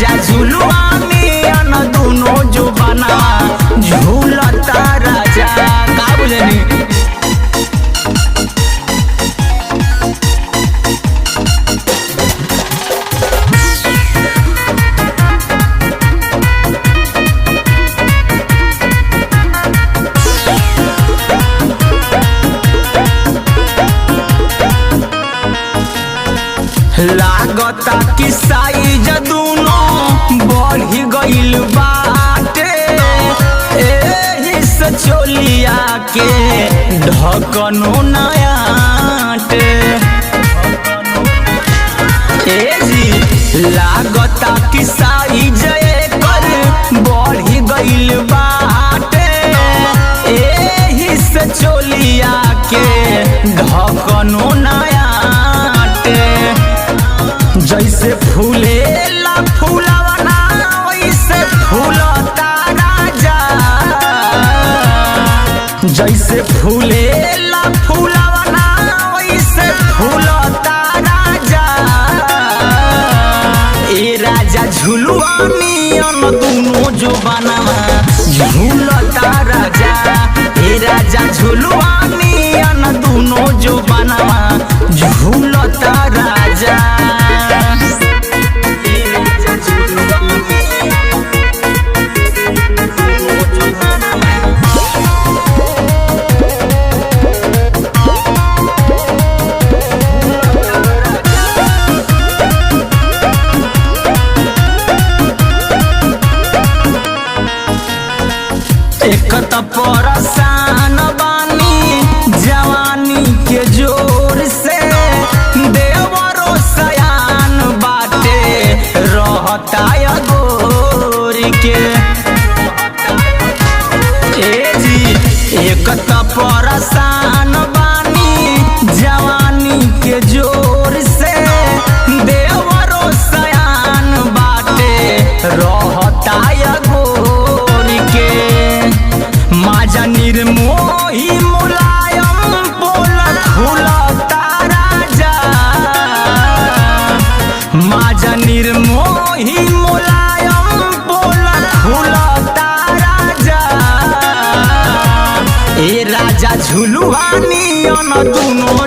राजा झुलुआ नियन दुनो जो बना झूलता राजा का बुझनी। लागता कि साइज दूनो बढ़ी गइल बाटे, एही से चोलिया के ढकनो नयाटे। ए जी लागता कि साइज एकर बढ़ी गइल बाटे, एही से चोलिया के ढकनो नयाटे। जैसे फूलेला फूलवना वैसे फूलता राजा, जैसे फूलेला फूलवना वैसे फूलता राजा। ए राजा झुलुआ नियन दुनो जो बना झूलता राजा, ए राजा झुलुआ नियन दुनो जो बना झूलता राजा। एक त परेशान बानी जवानी के जोर से, देवरो सयान बाटे रहता गोर के। ए जी एक त परेशान बानी जवानी के जोर से, देवरो सयान बाटे रहता गोर के। माजा निर्मोही मुलायम पोल फूलता राजा, माजा निर्मोही मुलायम पोल फूलता राजा। ए राजा झुलुआ नियन दुनो